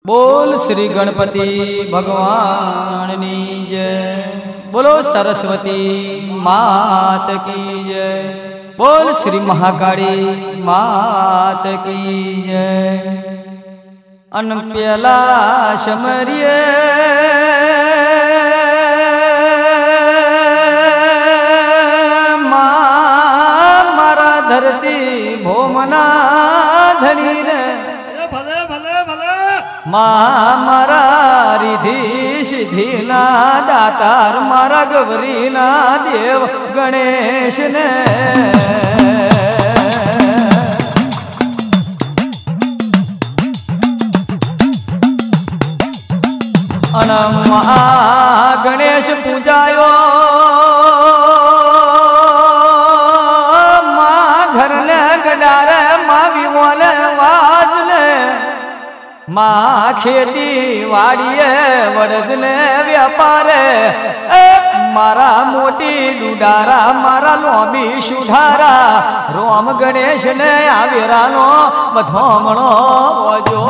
बोल श्री गणपति भगवान की जय। बोलो सरस्वती मात की जय। बोल श्री महाकाली मात की जय। अनप्यला शमरिये मारा धरती भोमना धनी रे मारा रिधि सिद्धि दातार मारा गौरी ना देव गणेश ने अनमा गणेश पूजायो माँ घर ने गडारे माँ विमोले वाजले माँ खेती वाड़िये वड़जने व्यापारे मारा मोटी डुडारा मारा लोबी सुधारा रोम गणेश ने आवेरानो बधोमणो वजो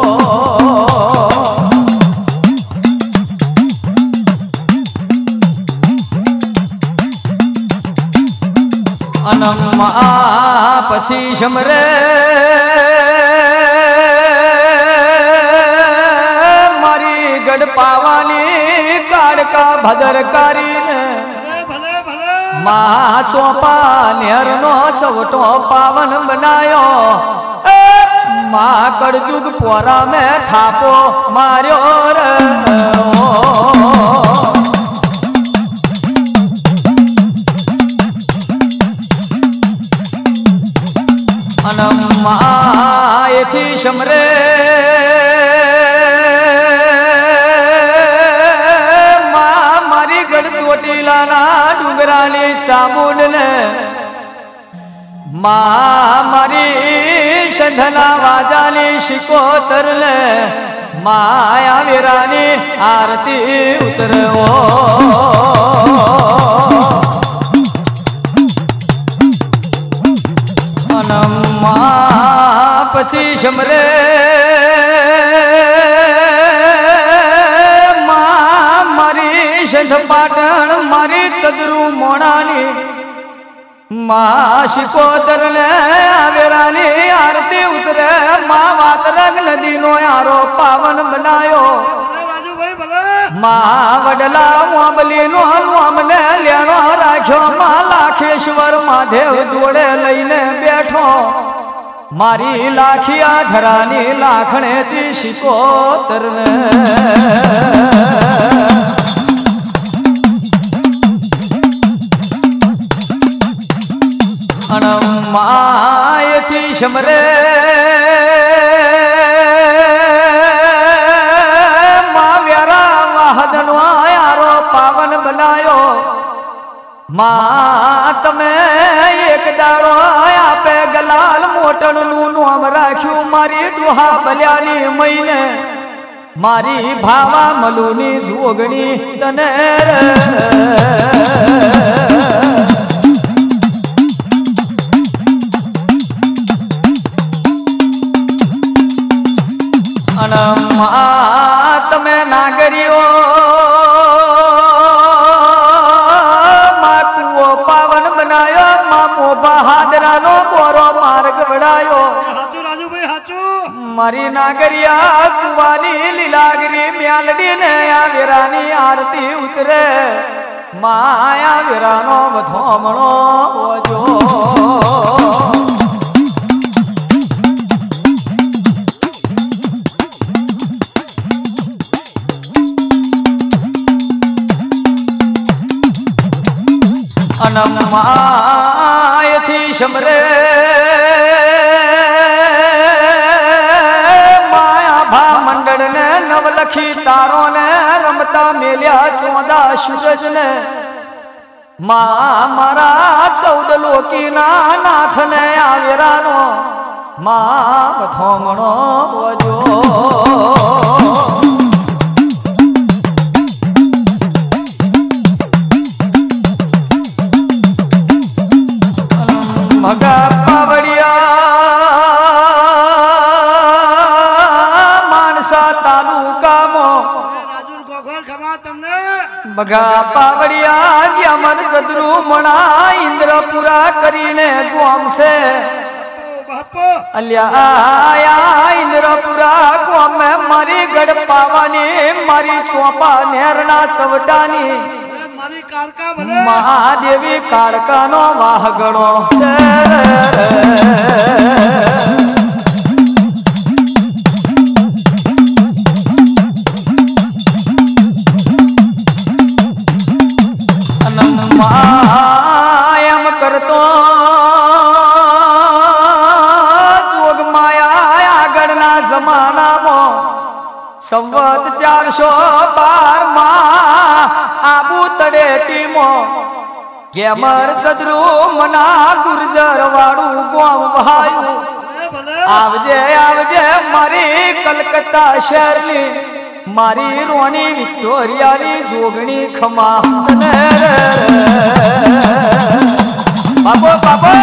अनमा पछी शमरे गढ़ पावानी काड़का भदरकारी ने माँ चौपा नेरनो चौटो पावन बनायो माँ कड़जुग पोरा में थापो मार्यो रे अनमा थी शमरे डूंगरानी चामुंड ने माँ मारी शंखना वाजानी शिकोतर ने माया वीरानी आरती उतरो अनमा पछी शमरे पाटण मारी चदरू मोणानी माँ शिकोतर ने आवेरानी आरती उतरे माँ वातरंग नदी नो यारो पावन बनायो माँ वडला वामली नो वामने लेनो राख्यो माँ लाखेश्वर महादेव जोड़े लईने बैठो मारी लाखिया धरानी लाखणे थी शिकोतर ने अनमाय थी शमरे माँ व्यारा वाहदनो यारो पावन बनायो माँ तमे एक दाड़ो आपे गलाल मोटन नू नाम राख्यू मारी डुहा बल्यानी महीने मारी भावा मलूनी जोगणी तने अनमा तमे नागरियो माँ कुओ पावन बनायो मामो बहादरा नो बोरो मार्ग बढ़ायो मारी नागरिया कुवानी लीलागिरी म्यालडी ने आवेरानी आरती उतरे माया वीरानो बधोमणो वजो अनमा थी शमरे माया भा मंडल ने नवलखी तारों ने रमता मेलिया 14 सूरज ने माँ मारा 14 लोकी ना नाथ ने आवेरानो माँ बधोमणो वजो खमा तुमने बगा पावड़िया गया मन जदरू मना इंद्रपुरा करीने गुआम से बापो अलिया आया इंद्रपुरा गुआम में मारी गढ़ पावानी मारी सोपा नेरना चवटानी मारी काड़का भले महादेवी काड़का नो वाहगणो से मायम करतो जोग माया आगड़ना जमाना मो संवत 412 आबू तड़ेटी मो गेमर चदरू मना गुर्जर वाड़ू गोम भायू आवजे आवजे मारी कलकत्ता शहरनी मारी रोनी विक्टोरिया नी जोगणी खमा बाबो बाबो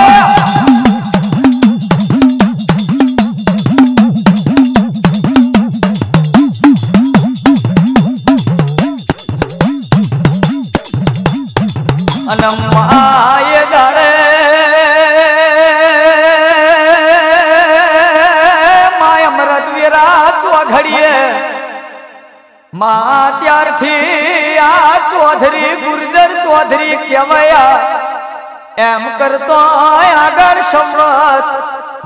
अनमाए दाड़े माया मरद वीरा चो घड़िए मां त्यारथी आ चौधरी गुर्जर चौधरी केवया एम करतो आगळ संवत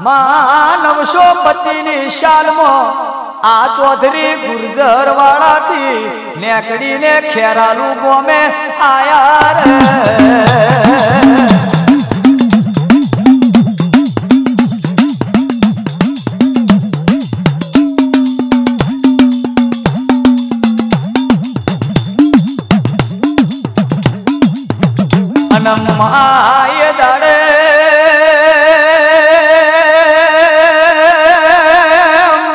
मानवशो पतिनी शालमो आ चौधरी गुर्जर वाला थी नेकड़ी ने खेरालू गोमे आया रे माए दाड़े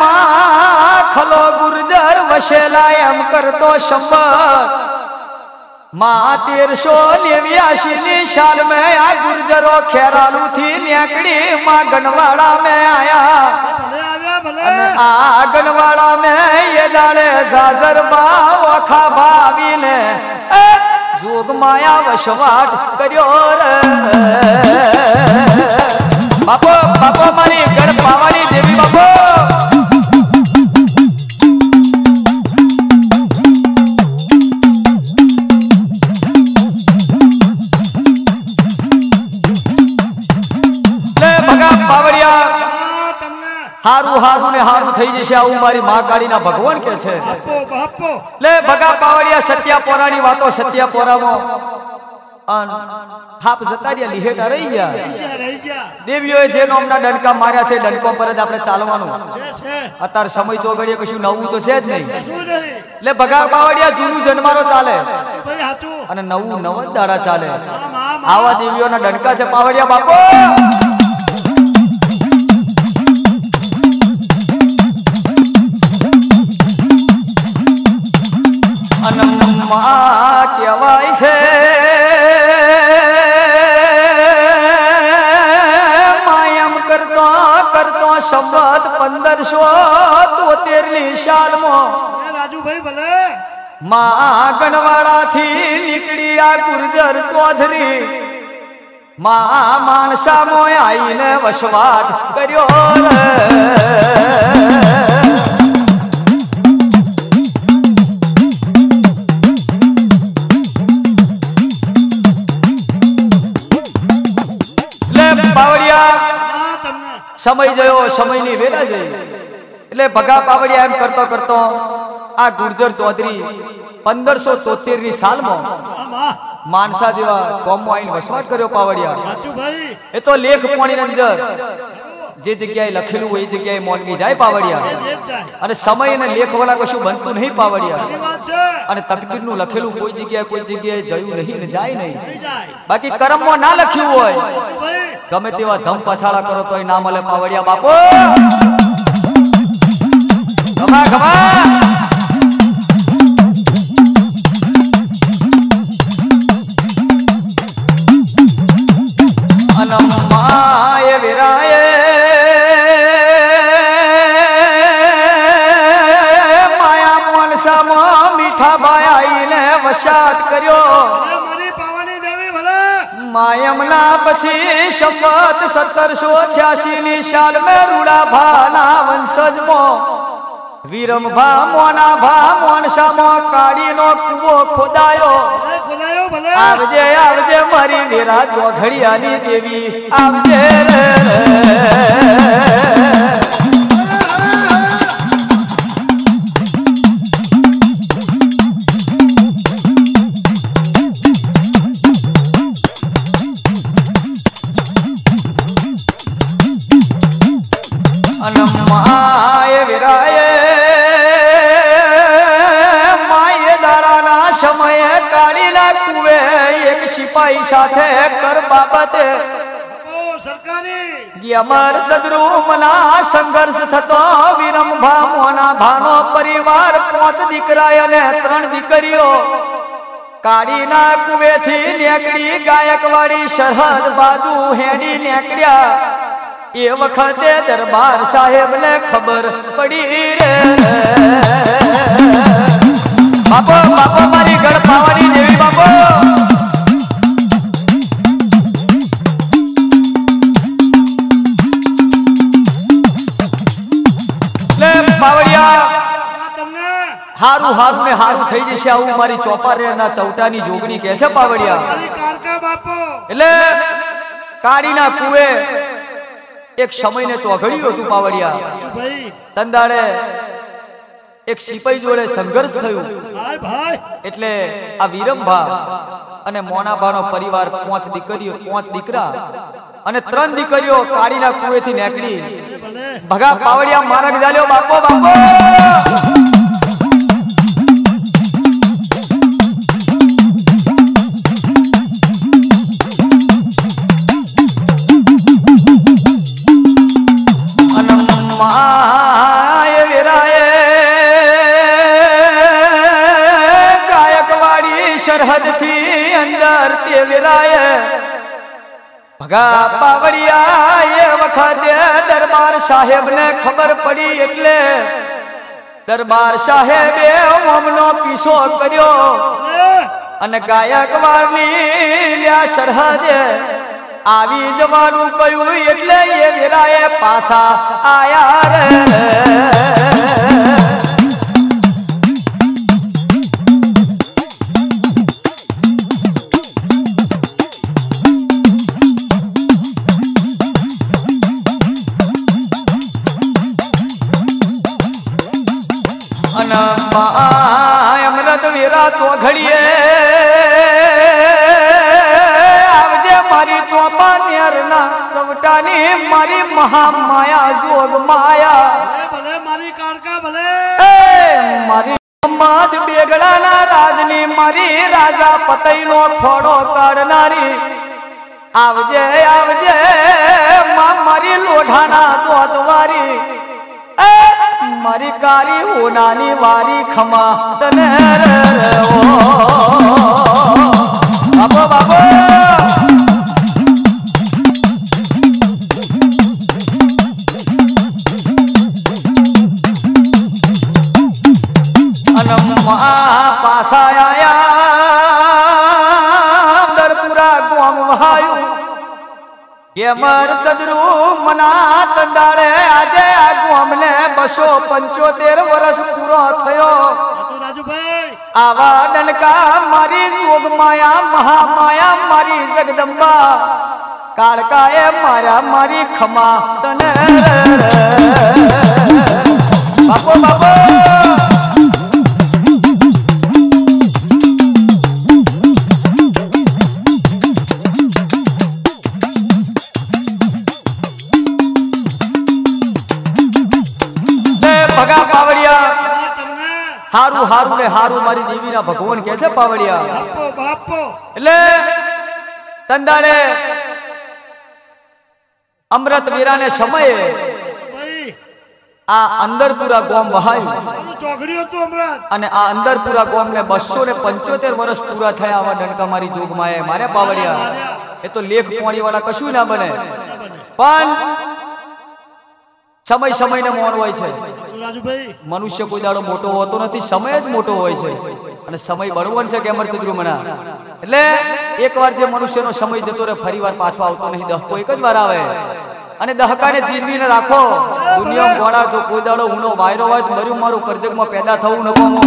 मां खलो गुर्जर वशेला एम करतो शंबर मां 1389 साल में आ गुर्जरो खेरालू थी नेकड़ी मां गनवाड़ा में आया आ गनवाड़ा में ये दाड़े जाजर बाखा भाभी ने जोग माया वशवाट करियो रे बापो बापो मारी गढ़ पावानी देवी बापो ले भगा पावड़िया हारू हारू ने हारू થઈ જશે આવું મારી મહાકાળી ના ભગવાન કે છે बापो बापो ले भगा पावड़िया सत्यापोरानी वातो सत्यापोरामो अन हाप जतारिया लिहेटा रही गया रही गया देवीओए जे नोमना डंका मार्या छे डंको पर ज આપણે ચાલવાનું छे અત્યારે સમય ચોગડીએ કશું નવું તો છે જ નહીં શું નહીં લે ભગા પાવડિયા જૂનું જન્મારો ચાલે ભાઈ હાચું અને નવું નવ દાડા ચાલે મામા આવા દેવીઓના ડંકા છે પાવડિયા બાપો અનમા કહેવાય છે માયમ કરતો કરતો સંવત 1573 સાલમાં રાજુ ભાઈ ભલે मां गणवाड़ा थी निकली आ गुर्जर चौधरी मां मानसा मोय आई ने वसवाट कर्यो रे ले पावड़िया समय जयो समय नी वेला जई એટલે ભગા પાવડિયા એમ કરતો કરતો આ ગુર્જર ચૌધરી 1573 ની સાલમાં માનસા જેવા ગામમાં આવીને વસવાટ કર્યો પાવડિયા એ તો લેખ પાણી અંદર જે જગ્યાએ લખેલું હોય એ જગ્યાએ મોનવી જાય પાવડિયા અને સમય અને લેખ વાળા કશું બનતું નહીં પાવડિયા અને તકદીરનું લખેલું કોઈ જગ્યાએ જયું નહીં ને જાય નહીં બાકી કર્મમાં ના લખ્યું હોય ગમે તેવા ધમ પછાડા કરો તોય ના મળે પાવડિયા બાપો Come on, come on. Anammaye viraye maya mansa ma mitha baya વશાત કર્યો ભલે મારી પાવાની દેવી ભલે માયમના પછી શપથ 1786 ની સાલ મે રૂડાભાના વંશજમાં વિરમભા મોનાભા મોનસામાં કાળીનો કૂવો ખોદાયો ભલે ખોદાયો ભલે આવજે આવજે મારી વેરા ચોઘડિયાની દેવી આવજે રે માય વિરાય માય દાડાના સમયે કાળીના કુવે એક સિપાહી સાથે કર બાબતે ઓ સરકારી ગ્યામર સદરુ મના સંઘર્ષ થતો વિરમભા મોનાભાનો પરિવાર 5 દીકરા અને 3 દીકરીઓ કાળીના કુવેથી નેકડી ગાયકવાડી સરહદ બાજુ હેડી નેકડ્યા એ વખતે દરબાર સાહેબ ને ખબર પડી રે બાપો બાપો મારી ગળ પાવાની દેવી બાપો લે પાવડિયા તમને હારું હારું ને હારું થઈ જશે આવું મારી ચોપારે ના ચૌટાની જોગણી કહે છે પાવડિયા મારી કારકા બાપો એટલે કાળીના કુવે એક સમયને ચોઘડ્યું હતું પાવડિયા ભાઈ તંદાડે એક સિપાઈ જોડે સંઘર્ષ થયું ભાઈ ભાઈ એટલે આ વિરમભા અને મોનાભાનો પરિવાર 5 દીકરીઓ 5 દીકરા અને 3 દીકરીઓ કાળીના કુવેથી નીકળી ભલે ભગા પાવડિયા માર્ગ જાલ્યો બાપો બાપો માય વિરાય ગાયકવાડી સરહદ થી અંદર તે વિરાય ભગા પાવડિયા એ વખતે દરબાર સાહેબ ને ખબર પડી એટલે દરબાર સાહેબે ઓમનો પીછો કર્યો અને ગાયકવાડની લ્યા સરહદે આવી જવાનું કહ્યું એટલે એ વીરાએ પાછા આયા રે અને અમૃત વીરા તો ઘડીએ મારી ચોપા નેરના સવટાની મારી મહામાયા જોગ માયા ભલે મારી કારકા ભલે મારી મદ બેગડાના રાજની મારી રાજા પતઈનો ખોડો કાઢનારી આવજે આવજે માં મારી લોઢાના દોદવારી મારી કારી ઓનાની વારી ખમા તને ઓ બાબો બાબો પાસા આયા દરપુરા ગોમ વહાયું ગેમર ચદરુ મના તંદાળે આજે આ ગોમને 275 વર્ષ પૂરો થયો રાજુભાઈ આવા ડનકા મારી જોગ માયા મહામાયા મારી જગદંબા કાળકાએ મારા મારી ખમા તને બાપો બાપો ભગા પાવડિયા હારું હારું ને હારું મારી દેવીના ભગવાન કહે છે પાવડિયા બાપો બાપો એટલે તંદાળે અમૃત વીરાને સમયે ભાઈ આ અંદરપુરા ગામ વહાયું ચોકડી હતું અમરાત અને આ અંદરપુરા ગામને 275 વર્ષ પૂરા થયા આવા ડંકા મારી જોગમાએ મારે પાવડિયા એ તો લેખ પાણી વાળા કશું ના બને પણ સમય સમયને મોન હોય છે રાજુભાઈ મનુષ્ય કોઈ દાડો મોટો હોતો નથી, સમય જ મોટો હોય છે અને સમય બળવાન છે કે અમર ચંદ્રુમના. એટલે એકવાર જે મનુષ્યનો સમય જતો રહે ફરી વાર પાછો આવતો નહીં, દહકો એક જ વાર આવે અને દહકાને જીરવીને રાખો. દુનિયામાં ગોળા જો કોઈ દાડો હુનો વાયરો હોય તો મર્યું મારું કરજગમાં પેદા થવું નકોમો.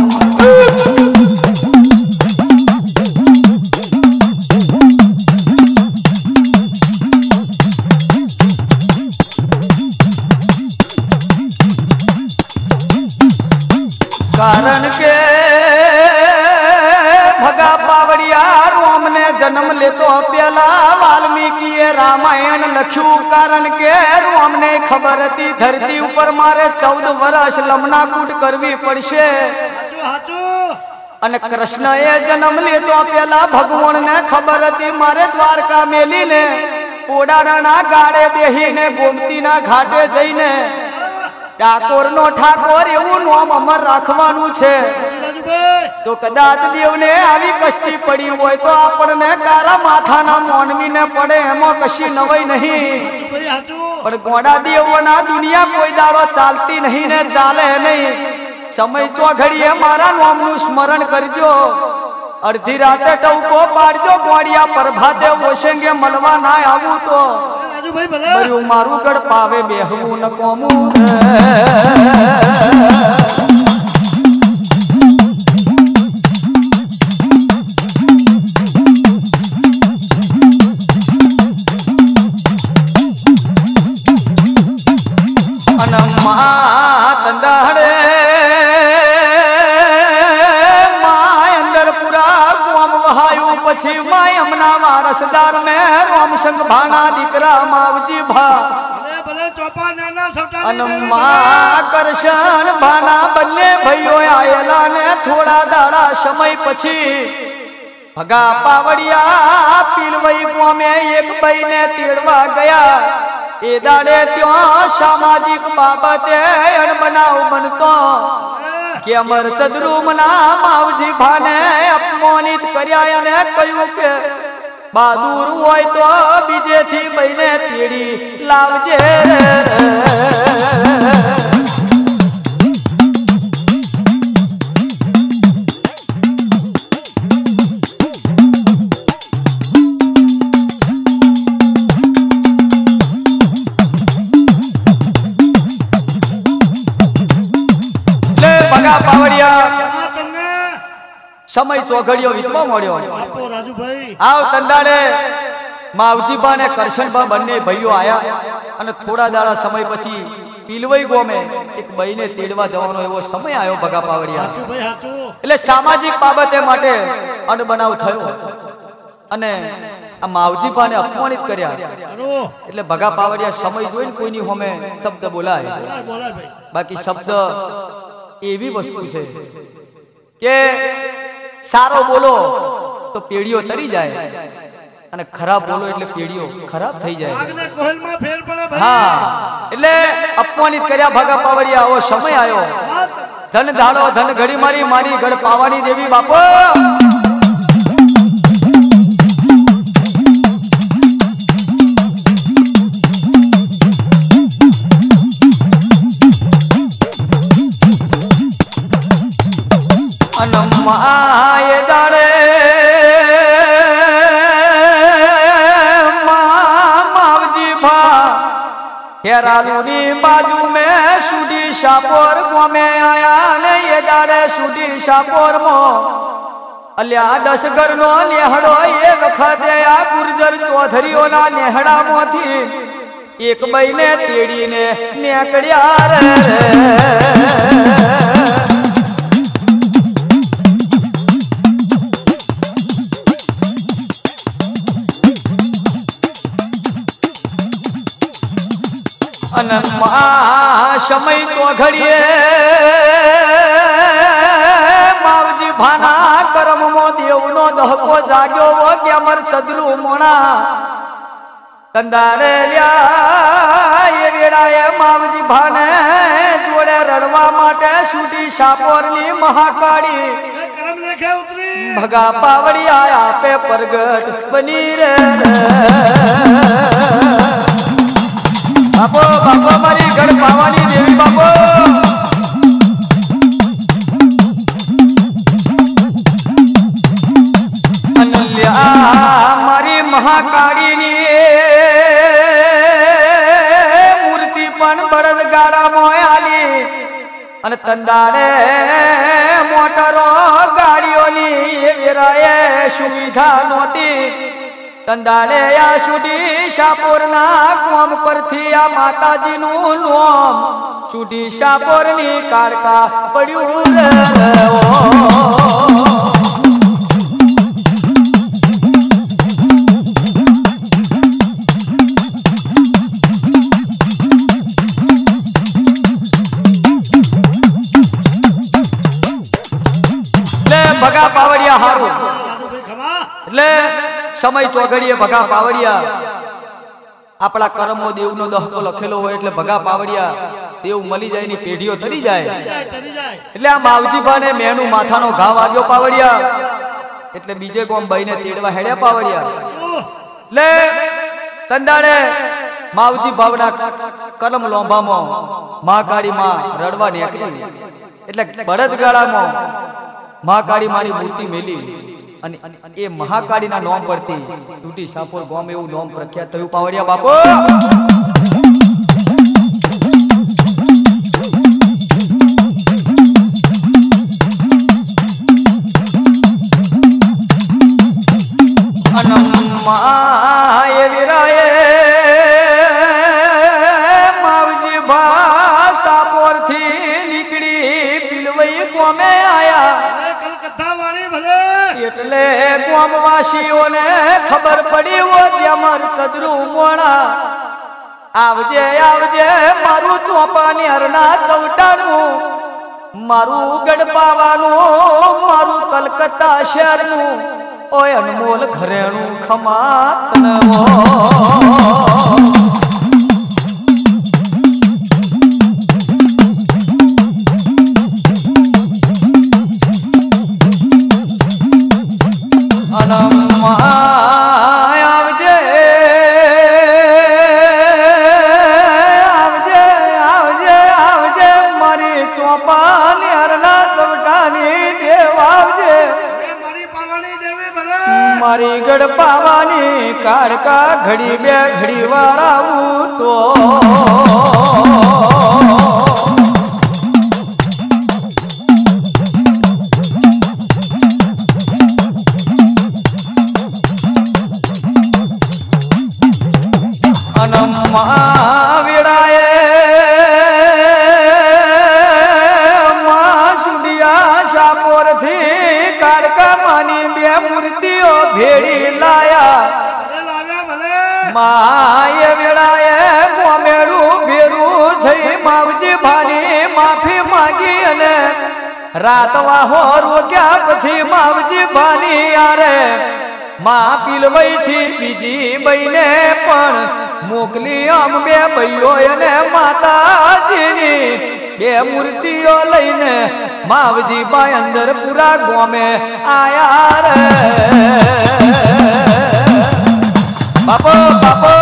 કારણ કે ભગા પાવડિયા રોમને જન્મ લેતો પેલા વાલ્મીકીએ રામાયણ લખ્યું. કારણ કે રોમને ખબર હતી ધરતી ઉપર મારે 14 વર્ષ લમનાકૂટ કરવી પડશે. અને કૃષ્ણએ જન્મ લેતો પેલા ભગવાનને ખબર હતી મારે દ્વારકા મેલીને પોડાના ગાડે બેહીને ગોમતીના ઘાટે જઈને ઠાકોરનો ઠાકોર એવું નામ અમર રાખવાનું છે. તો કદાચ દેવને આવી કષ્ટી પડી હોય તો આપણને કારા માથાના મોનવીને પડે એમાં કશી નવાઈ નહીં. પણ ગોડા દેવોના દુનિયા કોઈ દાડો ચાલતી નહીં ને ચાલે નહીં. સમય ચોઘડીએ મારા નામનું સ્મરણ કરજો. અડધી રાતે ટવકો પાડજો. ગોડિયા પ્રભાતે ઓશંગે મળવા ના આવું તો મર્યું મારું ગઢ પાવે બેહવું ન કોમું. પછી માય અમના વારસદાર મે રોમશંગ ભાના દીકરા માવજી ભા અને મા કરશન ભાના બંને ભાઈઓ આયેલા ને થોડા દાડા સમય પછી ભગા પાવડિયા પીલવઈ ગામે એક ભાઈને તેડવા ગયા. એ દાડે ત્યાં સામાજિક બાબતે અણબનાવ બનતો કે અમર સદરૂમના માવજી ભાને અપમાનિત કર્યા અને કહ્યું કે બહાદુર હોય તો બીજેથી બઈને તેડી લાવજે. સમય ચોઘડિયો વીતવા મળ્યો. આવ તંદાડે માવજીબા ને કરશનબા બંને ભાઈઓ આયા અને થોડા દાડા સમય પછી પીલવઈ ગોમે એક ભાઈને તેડવા જવાનો એવો સમય આવ્યો ભગા પાવડિયા. એટલે સામાજિક બાબતે માટે અણબનાવ થયો અને આ માવજીબાને અપમાનિત કર્યા. એટલે ભગા પાવડિયા સમય જોઈને કોઈની હોમે શબ્દ બોલાય. બાકી શબ્દ એવી વસ્તુ છે કે સારો બોલો તો પેઢીઓ તરી જાય અને ખરાબ બોલો એટલે પેઢીઓ ખરાબ થઈ જાય. હા, એટલે અપમાનિત કર્યા ભગા પાવડિયા. આવો સમય આવ્યો. ધન ધાડો ધન ઘડી મારી મારી ગઢ પાવાની દેવી બાપો. हेरालूनी बाजू में सुडी शापोर गोमे आया ने ये दाड़े सुडी शापोर मो अल्या 10 घर नो नेहड़ो ये वखते आ गुर्जर चौधरीओ ना नेहड़ा मोथी एक बईने तेड़ी ने नेकड़िया रे. સમય ચોઘડીએ માવજી ભાના કરમમો દેવનો દહકો જાગ્યો કે અમર સદરૂ મોણા કંદારે લ્યા. એ વેળાએ માવજી ભાને જોડે રડવા માટે સુડી શાપોરની મહાકાળી ભગા પાવડિયા આપે પ્રગટ બની રે. બાપો બાપો મારી ગઢ પાવાની દેવી બાપો. અને તંદાડે મોટરો ગાડીઓની વેરાએ સુવિધા નહોતી તંદાડે આ સુધી શાપોરના કોમ પરથી આ માતાજીનું નામ ચૂડી શાપોરની કાળકા પડ્યું રે ભગા પાવડિયા હારું એટલે સમય ચોઘડીએ ભગા પાવડિયા આપણા કર્મો દેવનો દહકો લખેલો હોય એટલે ભગા પાવડિયા દેવ મળી જાય ની પેઢીઓ તરી જાય એટલે આ માવજીભાને મેનું માથાનો ઘા વાગ્યો પાવડિયા એટલે બીજે કોમ ભાઈને તેડવા હેડ્યા પાવડિયા એટલે તંદાડે માવજી ભાવના કર્મ લોંભામાં મહાકાળી માં રડવા નીકળી એટલે બળદગાળામાં મહાકાળી મારી મૂર્તિ મેલી અને એ મહાકાળીના નામ પરથી ચૂટી સાપોર ગામ એવું નામ પ્રખ્યાત થયું પાવડિયા બાપો અનમ્મા વિરાએ માવજી ભા સાપોર થી નીકળી પીલવઈ ગામે આયા એટલે ગામવાસીઓને ખબર પડી ઓ ત્યામર સજરું મોણા આવજે આવજે મારું ચોપાની હરના ચૌટાનું મારું ગડપાવાનું મારું કલકત્તા શહેરનું ઓય અનમોલ ઘરેણું ખમાતનવો મારી ગડપાવાની કાળકા ઘડી બે ઘડી વાર આવું તો અનમ્મા વેળાએ માં સુડિયા શાપોર થી કાળકા માની બે મૂર્તિઓ ભેડી લાયા માય વેળાએ મોમેડું ભેરું થઈ માવજી ભાની માફી માંગી અને રાત વાહો રોક્યા પછી માવજી ભાની યારે માં પીલવઈ થી બીજી બઈને પણ મોકલી આમ બે ભાઈઓ અને માતાજીની બે મૂર્તિઓ લઈને માવજી ભાઈ અંદર પૂરા ગોમે આયા રે બાપો બાપો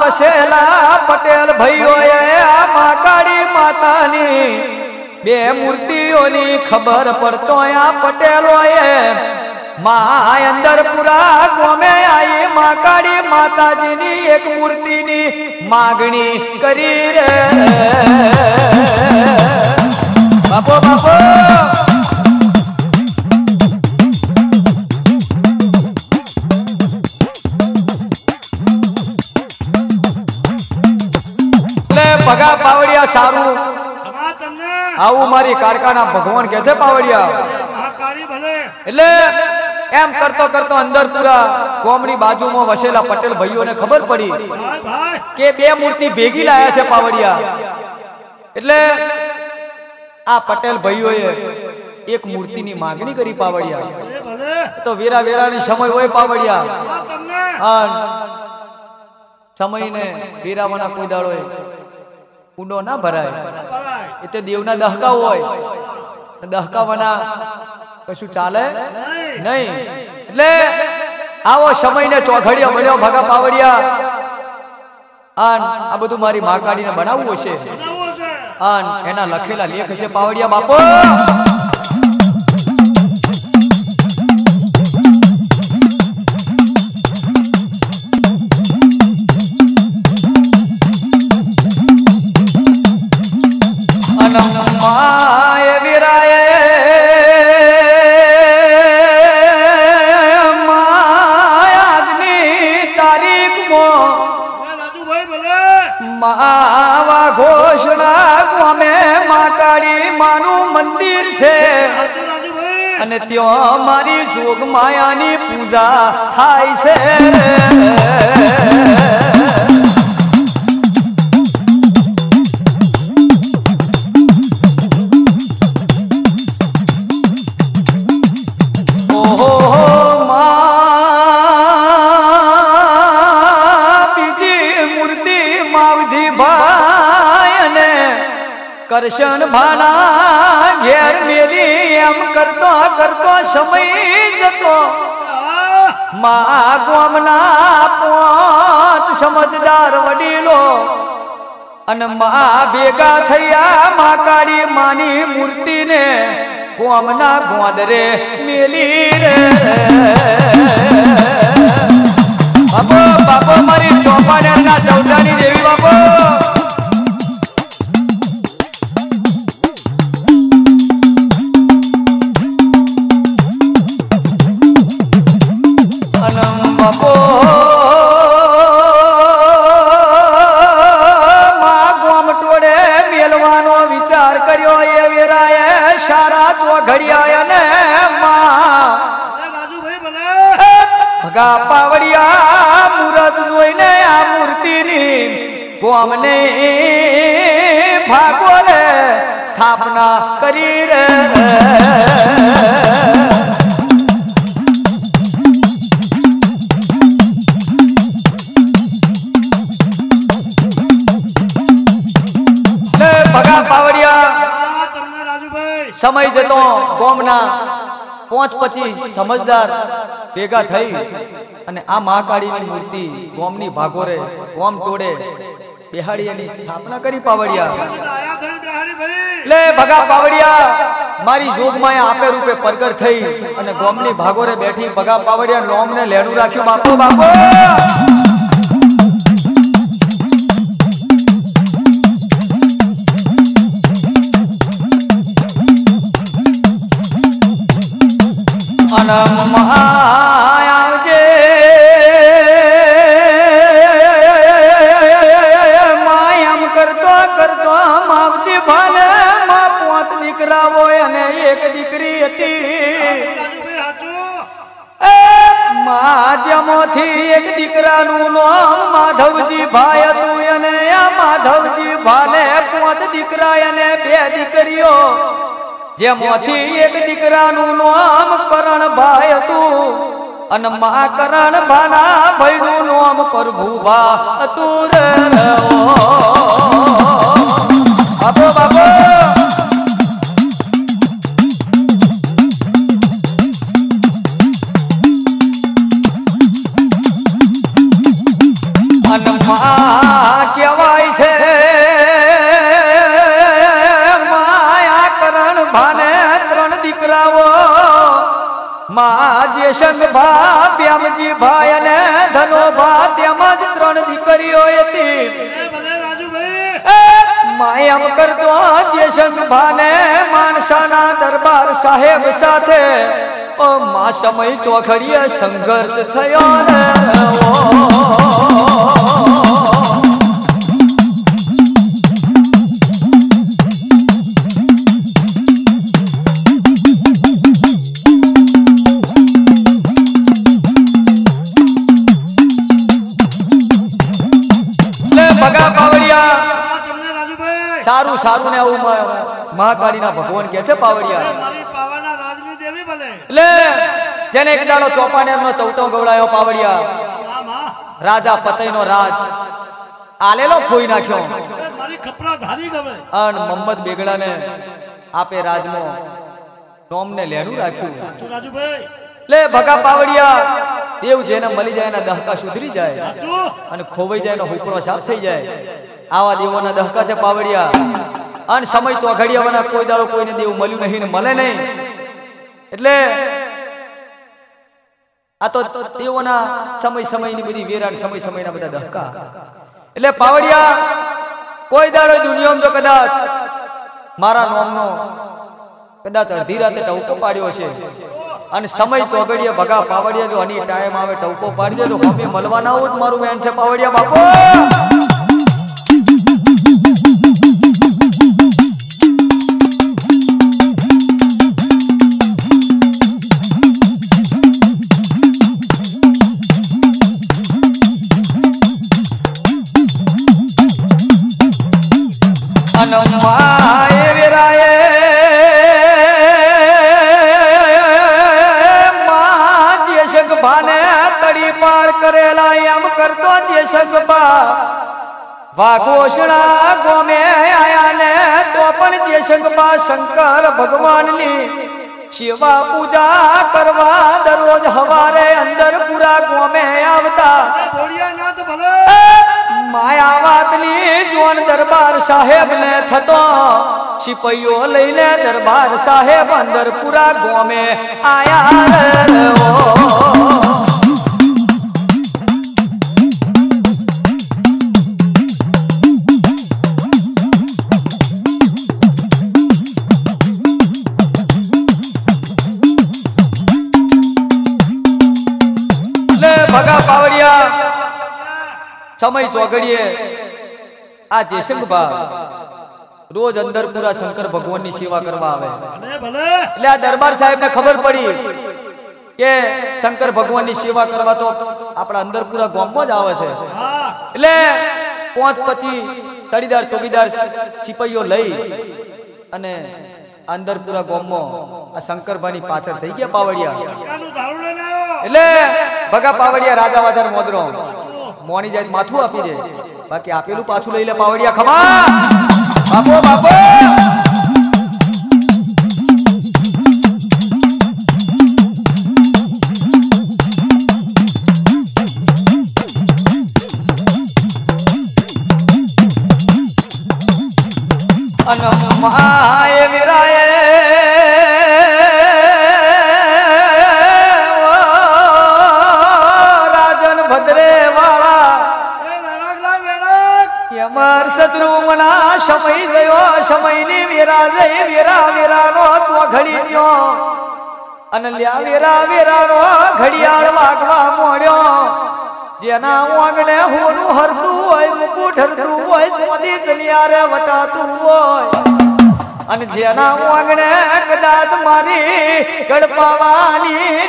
વસેલા પટેલ ભાઈઓએ આ મહાકાળી માતાની બે મૂર્તિઓની ખબર પડતો આ પટેલોએ માં અંદર પુરા ગોમે આઈ મહાકાળી માતાજીની એક મૂર્તિની માગણી કરી રે બાપો બાપો ભગા પાવડિયા સારું આવું મારી કારકાના ભગવાન કે છે પાવડિયા એટલે એમ કરતો કરતો અંદર પૂરા કોમની બાજુમાં વસેલા પટેલ ભાઈઓને ખબર પડી કે બે મૂર્તિ ભેગી લાયા છે પાવડિયા એટલે આ પટેલ ભાઈઓએ એક મૂર્તિની માંગણી કરી પાવડિયા તો વેરા વેરાની સમય હોય પાવડિયા સમયને વેરાવાના કોઈ દાડો ઊંડો ના ભરાય એ તો દેવના દહકા હોય દહકાવાના કશું ચાલે નહીં એટલે આવો સમયને ચોઘડિયો મળ્યો ભગા પાવડિયા અન આ બધું મારી માં કાઢીને બનાવવું છે બનાવવો છે. અન એના લખેલા લેખ છે પાવડિયા બાપો. માય વિરાય આજની તારીખમાં રાજુભાઈ ભલે. માવા ઘોષણા ગામે માતાડી માનું મંદિર છે સાચું રાજુભાઈ. અને ત્યાં મારી જોગ માયાની પૂજા થાય છે. કરશન ભાના ઘેર મેલી એમ કરતો કરતો સમય જતો. મા ગામના પાંચ સમજદાર વડીલો અને મા ભેગા થયા મા કાળી માની મૂર્તિને ગામના ગોદરે મેલી રે. બાપો બાપો મારી ચોપાનેરના ચૌટાની દેવી બાપો. બાપો મા ગોમ ટોળે મેલવાનો વિચાર કર્યો એ વેરાએ સારા ચોઘડિયા અને મા રાજુભાઈ ભલે. ભગા પાવડિયા મૂરત જોઈને આ મૂર્તિની ગોમને ભાગોલે સ્થાપના કરી રે. ભગા પાવડિયા તમને રાજુભાઈ. સમય જતો ગોમના 5-25 સમજદાર ભેગા થઈ અને આ મહાકાળીની મૂર્તિ ગોમની ભાગોરે ગોમ ટોળે બેહાડી એની સ્થાપના કરી પાવડિયા. આયા થઈ બિહારી ભાઈ. લે ભગા પાવડિયા મારી જોગમાયા આપે રૂપે પ્રગટ થઈ અને ગોમની ભાગોરે બેઠી ભગા પાવડિયા નોમને લેણું રાખ્યું. બાપો બાપો આવજે માયામ કરતો કરતો માવજી ભાને માં 5 દીકરા હોય અને એક દીકરી હતી. રાજુભાઈ સાચું. જેમાંથી એક દીકરાનું નામ માધવજી ભાઈ હતું અને આ માધવજી ભાને 5 દીકરા અને 2 દીકરીઓ. જેમાંથી એક દીકરાનું નામ કરણભાઈ હતું અને મા કરણભાના ભાઈનું નામ પ્રભુભા હતું રે. બાપો બાપો અને મા કહેવાય છે ભાને 3 દીકરાઓ મા જેશનભા પ્યામજી ભાઈ અને ધનોભા તેમજ 3 દીકરીઓ હતી. માયામ કરતો જેશનભાને માનસાના દરબાર સાહેબ સાથે મા સમય ચોખડીએ સંઘર્ષ થયો ને. સારું સારું ને આવું મહાકાળીના ભગવાન કે છે પાવડિયા. મારી પાવાના રાજની દેવી ભલે. લે જેને એક દાડો ચોપાનેરનો ચૌટો ગવડાયો પાવડિયા. રાજા પતઈનો રાજ આલેલો ખોઈ નાખ્યો. મારી ખપરા ધારી ગમે. અને મોહમ્મદ બેગડાને આપે રાજમાં નોમને લેણું રાખ્યું. રાજુભાઈ લે ભગા પાવડિયા દેવ જેને મળી જાય એના દહકા સુધરી જાય હાચું અને ખોવાઈ જાય એનો હુકડો સાફ થઈ જાય આવા દેવોના દહકા છે પાવડિયા અને સમય ચોઘડિયાવાના કોઈ દાડો કોઈને દેવ મળ્યું નહીં ને મળે નહીં એટલે આ તો દેવોના સમયની બધી વેરાણ સમયના બધા દહકા એટલે પાવડિયા કોઈ દાડો દુનિયામાં જો કદાચ મારા નામનો કદાચ અડધી રાતે ટવકો પાડ્યો છે અને સમય ચોગડિયા ભગા પાવડિયા જો આની ટાઈમ આવે ટવકો પાડજે તો હમે મળવાના આવું જ મારું વેન છે પાવડિયા બાપો અનમાય વિરાય ભાને તડી પાર કરેલા એમ કરતો જે સગબા વાઘોષણા ગોમે આયા ને તો પણ જે સગબા શંકર ભગવાનની શિવા પૂજા કરવા દરરોજ હવારે અંદર પૂરા ગોમે આવતા બોડિયાનાથ ભલે માયાવાતની જોન દરબાર સાહેબ ને થતો સિપાઈઓ લઈને દરબાર સાહેબ અંદર પૂરા ગોમે આયા ભગા પાવડિયા સમય ચોગડીએ આ જયશંકભા રોજ અંદર પૂરા શંકર ભગવાનની સેવા કરવા આવે એટલે આ દરબાર સાહેબ ને ખબર પડી કે શંકર ભગવાનની સેવા કરવા તો આપણા અંદર પૂરા ગામમાં જ આવે છે એટલે 5-25 તડીદાર ચોકીદાર સિપાઈઓ લઈ અને અંદર પૂરા ગામમાં આ શંકરભાની પાછળ થઈ ગયા પાવડિયા એટલે ભગા પાવડિયા રાજા વાજાર મોદરો મોની જાય માથું આપી દે બાકી આપેલું પાછું લઈ લે પાવડિયા ખમા બાપો બાપો અનમાય વિરાય રાજન ભદ્રે વાળા અમાર શત્રુ મના સમય ગયો સમયની વેરા જઈ વેરાનો ચોઘડી દ્યો અને લ્યા વેરાનો ઘડિયાળ વાગવા મોડ્યો જેના વાગને હોનું હરતું હોય મુકુટ હરતું હોય સોદી સલિયારે વટાતું હોય અને જેના વાગને કદાચ મારી ગડપાવાની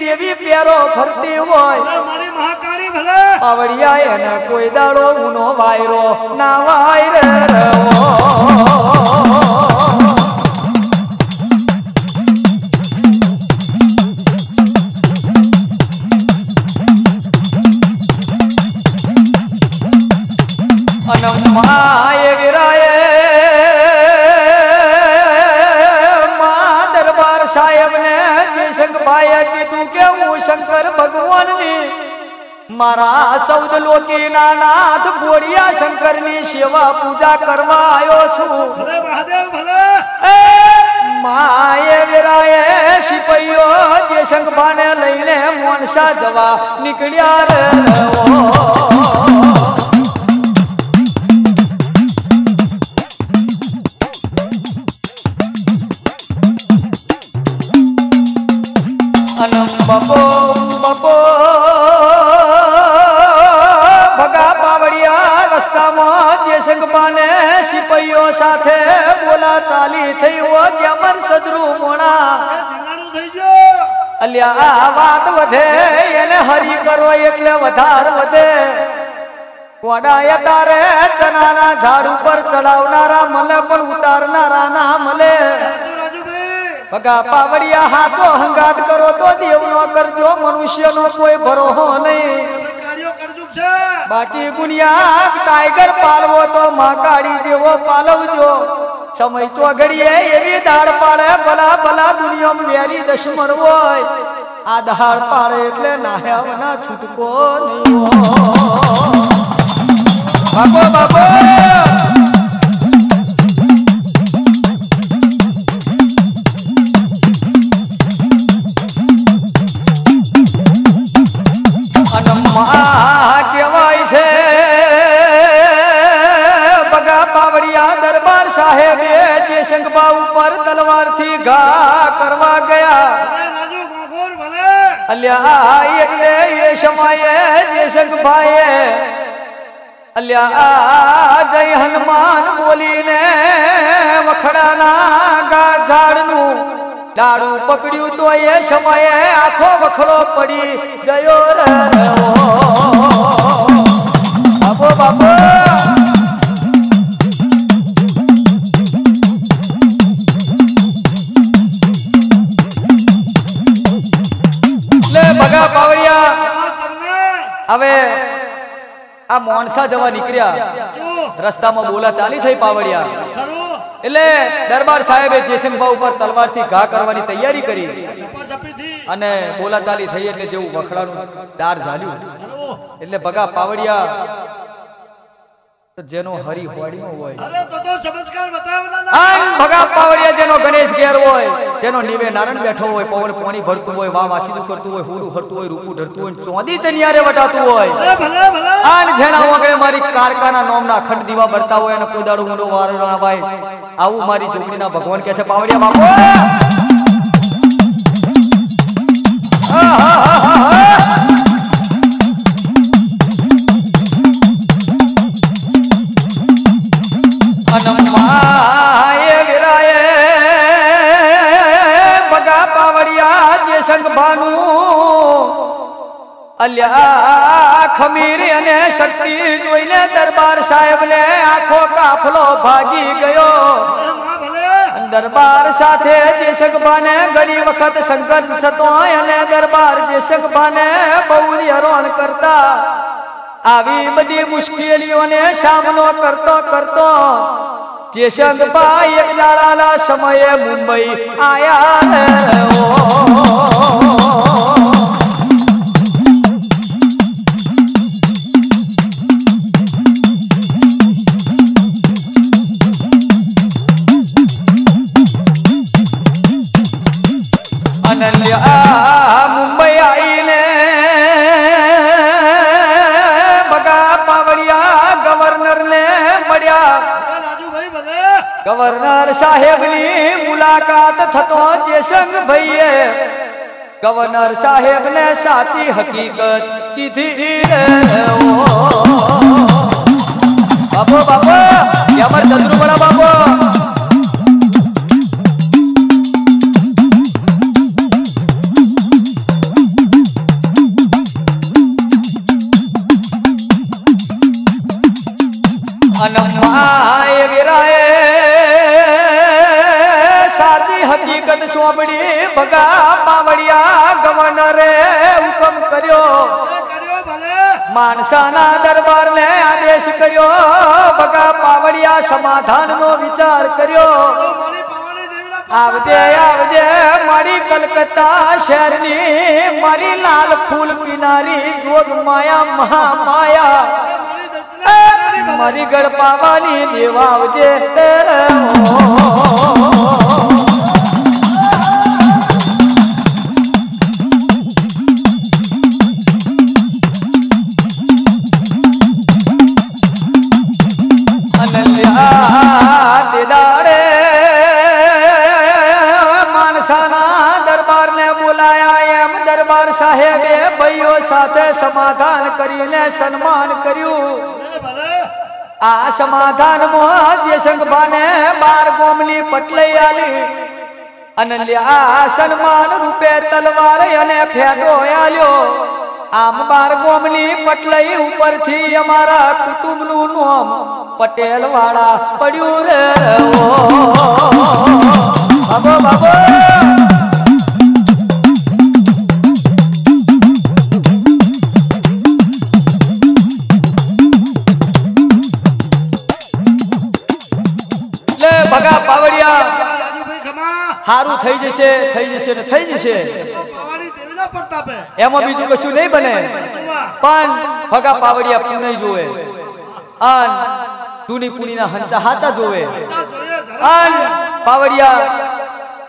દેવી પેરો ફરતી હોય મારી મહાકાળી ભલે પાવડિયા એને કોઈ દાડો ઉનો વાયરો ના વાયર અનમાય વિરાય માં દરબાર સાહેબ ને જયશંકરભાઈએ કીધું કે હું શંકર ભગવાનની મારા 14 લોટીના નાથ બોડિયા શંકરની સેવા પૂજા કરવા આવ્યો છું ભલે મહાદેવ ભલે માએ વિરાય સિપાઈઓ જયશંકરભાને લઈને મોનસા જવા નીકળ્યા રે બપો બપો ભગા પાવડિયા રસ્તામાં જયશંકરભાને સિપાઈઓ સાથે બોલા ચાલી થઈ હો કે મન સદરુ મોણા ધીંગાણું થઈ ગયો અલ્યા આ વાત વધે એને હરી કરો એટલે વધાર વધે કોડાય તારે ચનાના ઝાડ ઉપર ચડાવનારા મળે પણ ઉતારનારા ના મળે ભગા પાવડિયા હાથો હંગાત કરો તો દેવનો કરજો મનુષ્યનો કોઈ ભરોહો નહીં બાકી ગુનિયા ટાઈગર પાલવો તો મહાકાળી જેવો પાલવજો સમય ચોઘડીએ એવી દાળ પાડે ભલા દુનિયામાં વેરી દુશ્મન હોય આધાર પાડે એટલે નાહ્યાવના છૂટકો નહીં બાપો બાપો કેવાય છે બગા પાવડિયા દરબાર સાહેબે જે શંખબા ઉપર તલવારથી ઘા કરવા ગયા અલ્યા એટલે એ સમયે જે શંખભાઈએ અલ્યા જય હનુમાન બોલીને વખડાના ઝાડનું લાડુ પકડ્યું તો એ સમયે આખો વખડો પડી જયો રે બાપો બાપો લે બગા પાવડિયા હવે આ મોણસા જવા નીકળ્યા રસ્તામાં બોલા ચાલી થઈ પાવડિયા એટલે દરબાર સાહેબે જેસંગભા ઉપર તલવારથી ઘા કરવાની તૈયારી કરી અને બોલા ચાલી થઈ એટલે જેવું વખડાનું ડાર ઝાલ્યું એટલે બગા પાવડિયા જેનો હરી હોડીમાં હોય બગા પાવડિયા જેનો ગણેશ ઘેર હોય જેનો નીવે નારણ બેઠો હોય પવન પાણી ભરતું હોય વાહ વાસીદું કરતું હોય હુડું હરતું હોય રૂપું ઢરતું હોય ચોંદી ચનિયારે વટાતું હોય આન જેના વગરે મારી કારકાના નોમના ખંડ દીવા બળતા હોય અને કોઈ દાડો ઊંડો વારો ના ભાઈ આવું મારી જોગણીના ભગવાન કહે છે પાવડિયા બાપુ અનમાય વિરાય બગા પાવડિયા જે શંખભાનું અલ્યા ખમીર અને શક્તિ જોઈને દરબાર સાહેબને આખો કાફલો ભાગી ગયો દરબાર સાથે જે શંખભાને ઘણી વખત સંઘર્ષ થતો અને દરબાર જે શંખભાને બહુ હેરાન કરતા આવી બધી મુશ્કેલીઓને સામનો કરતો જે શંખભા એક દાડાના સમયે મુંબઈ આયા મુંબઈ આવીને બગા પાવડિયા ગવર્નર ને મળ્યા ગવર્નર સાહેબની મુલાકાત થતો જે શંખભાઈએ ગવર્નર સાહેબને સાચી હકીકત કીધી બાપો બાપો યમર ચંદ્રુબળા બાપો અનમાય વિરાય સાચી હકીકત સોંપડી બગા પાવડિયા ગવર્નરે હુકમ કર્યો માણસાના દરબારને આદેશ કર્યો બગા પાવડિયા સમાધાનનો વિચાર કર્યો આવજે આવજે મારી કલકત્તા શહેરની મારી લાલ ફૂલ પીનારી જોગ માયા મહામાયા મારી ગળપાવાની દેવા આવજે માણસાના દરબારને બોલાયા એમ દરબાર સાહેબે ભાઈઓ સાથે સમાધાન કરીને સન્માન કર્યું આ સમાધાનમાં જે શંખભાને 12 ગોમની પટલઈ આલી અને આ સન્માન રૂપે તલવાર અને ફેટો આલ્યો આમ 12 ગોમની પટલઈ ઉપરથી અમારા કુટુંબનું નામ પટેલ વાળા પડ્યું રે બાબો બાબો બગા પાવડિયા હારું થઈ જશે ને થઈ જશે ના પ્રતાપે એમાં બીજું કશું નહીં બને વાહ પણ ભગા પાવડિયા પૂને જોવે અન તુની પુનીના હંચા હાચા જોવે તા જોઈએ અન પાવડિયા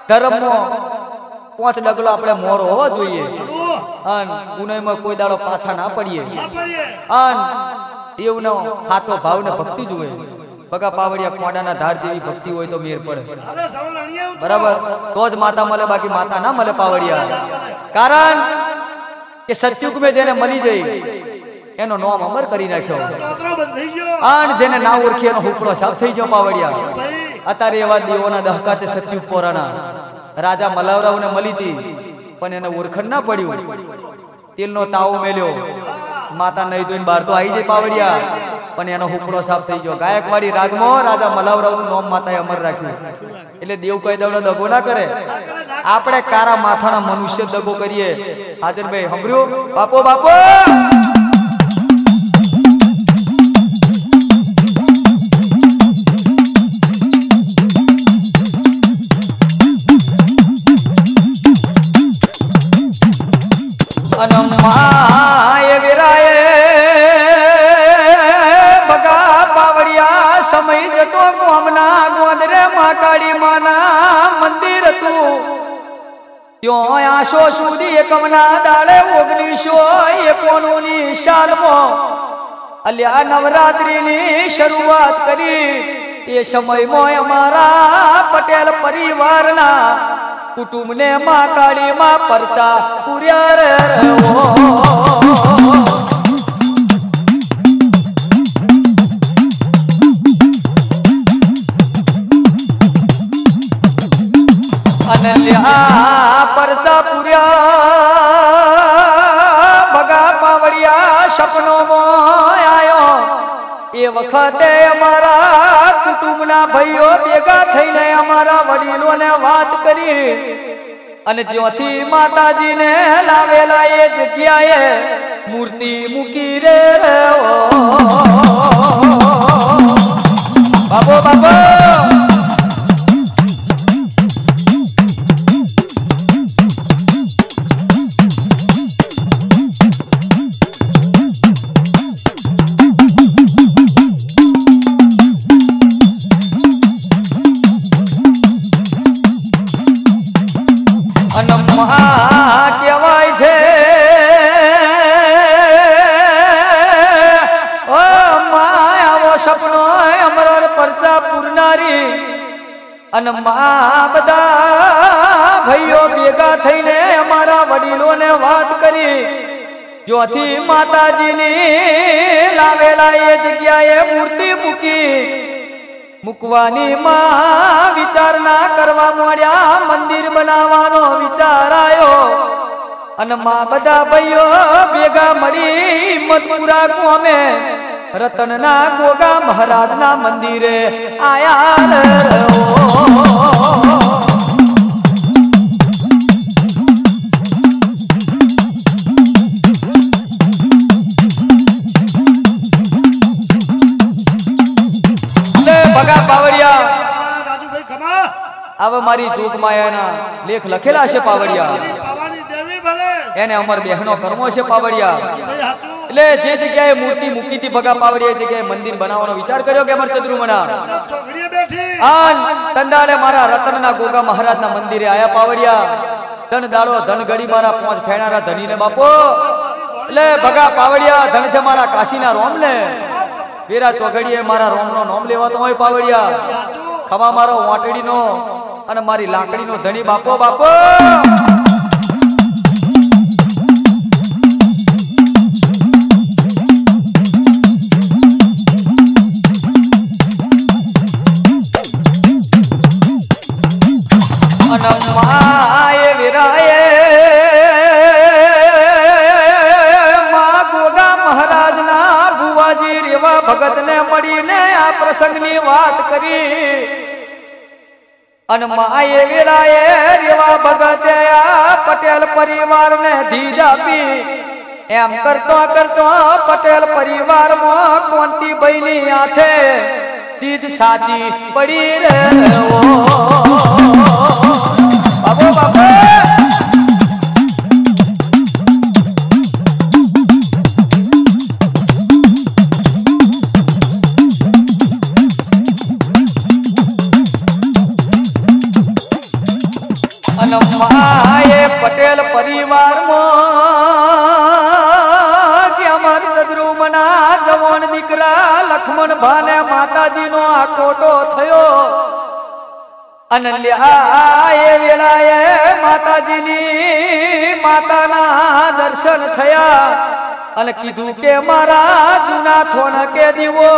ધર્મમાં પાંચ ડગલો આપણે મોરો હોવો જોઈએ ધર્મ અન પુનેમાં કોઈ દાડો પાછા ના પડીએ ના પડીએ અન એવનો હાથો ભાવને ભક્તિ જોવે ભગા પાવડિયા કોડાના ધાર જેવી ભક્તિ હોય તો મેર પડે અરે સવલ અણિયા ઉતરો બરાબર તો જ માતા મળે બાકી માતા ના મળે પાવડિયા કારણ કે સત્યુગ મેં જેને મળી જઈ એનો નામ અમર કરી નાખ્યો તોતરો બંધ થઈ ગયો આન જેને ના ઓળખી એનો હુકડો સાફ થઈ ગયો પાવડિયા ભાઈ અત્યારે એવા દેવોના દહકા છે સત્યુગ પોરાના રાજા મલાવરાવને મળી હતી પણ એને ઓળખણ ના પડ્યું તેલનો તાવો મેલ્યો માતા નહીં ધોઈને બહાર તો આવી જાય પાવડિયા પણ એનો હુકડો સાફ થઈ ગયો ગાયકવાડી રાજમાં રાજા મલાવરાવનું નામ માતાએ અમર રાખ્યું એટલે દેવ કઈ દવડો દગો ના કરે આપણે કારા માથાના મનુષ્ય દગો કરીએ હાજરભાઈ સાંભળ્યું બાપો બાપો અનમાય વિરાય ભગા પાવડિયા સમય જતો ગામના ગોદરે માકાળી માના મંદિર હતું ત્યો આશો સુધી એકમના દાડે 1991 સાલમાં અલ્યા નવરાત્રીની શરૂઆત કરી એ સમયમાં અમારા પટેલ પરિવારના કુટુંબને માં કાળી માં પરચા પૂર્યા રે અનલ્યા પરચા પૂર્યા ભગા પાવડિયા સપનોમાં આયો એ વખતે અમારા કુટુંબના ભાઈઓ ભેગા થઈને અમારા વડીલોને વાત કરી અને જ્યોથી માતાજીને લાવેલા એ જગ્યાએ મૂર્તિ મૂકી રે બાબો બાબો કહેવાય છે ઓ માયાવો સપનો અમર પરચા પૂરનારી અને મા બધા ભાઈઓ ભેગા થઈને અમારા વડીલોને વાત કરી જ્યોથી માતાજીની લાવેલા એ જગ્યાએ મૂર્તિ મૂકી મૂકવાની માં વિચારના કરવા માંડ્યા મંદિર બનાવવાનો વિચાર આવ્યો અને માં બધા ભાઈઓ ભેગા મળી હિંમતપુરા ગામે રતનના ગોગા મહારાજના મંદિરે આયા ભગા પાવડિયા રાજુભાઈ ખમા હવે મારી જોગ માયાના લેખ લખેલા છે પાવડિયા પાવાની દેવી ભલે એને અમર બહેનો કર્મો છે પાવડિયા ભાઈ હાચું એટલે જે જગ્યાએ મૂર્તિ મૂકી હતી ભગા પાવડિયા એ જગ્યાએ મંદિર બનાવવાનો વિચાર કર્યો કે અમર ચંદ્રુમના ચોકડીએ બેઠી આન તંદાળે મારા રતનના ગોગા મહારાજના મંદિરે આયા પાવડિયા ધન દાડો ધન ગડી મારા 5 ફેણારા ધનીને બાપો એટલે ભગા પાવડિયા ધન છે મારા કાશીના રોમને વેરા ચોઘડીએ મારા રોમનો નામ લેવાતો હોય પાવડિયા ખવા મારો વાટડીનો અને મારી લાકડીનો ધણી બાપો બાપો અનમાય વિરાય મા ગોગા મહારાજના ભુવાજી રેવા ભગતને મળીને આ પ્રસંગની વાત કરી અને માએ વેળાએ રેવા ભગતે આ પટેલ પરિવારને ધીજ આપી એમ કરતો કરતો પટેલ પરિવારમાં કોંતીભાઈની હાથે ધીજ સાચી પડી રે બાબો બાબો અને માએ પટેલ પરિવારમાં કે અમાર સદરૂમના જવાન દીકરા લક્ષ્મણ ભાને માતાજીનો આ કોટો થયો અને લ્યા એ વેળાએ માતાજીની માતાના દર્શન થયા અને કીધું કે મારા જૂના થોન કે દીવો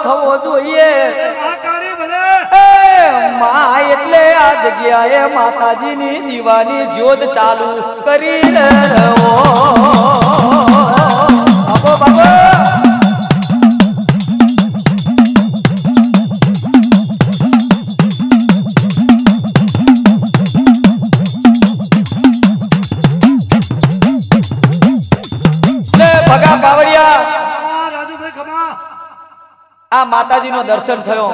થવો જોઈએ માં એટલે આ જગ્યાએ માતાજીની દીવાની જ્યોત ચાલુ કરી રહ્યો બાબો બાબો ભગા બાવળિયા રાજુભાઈ ખમા આ માતાજીનો દર્શન થયો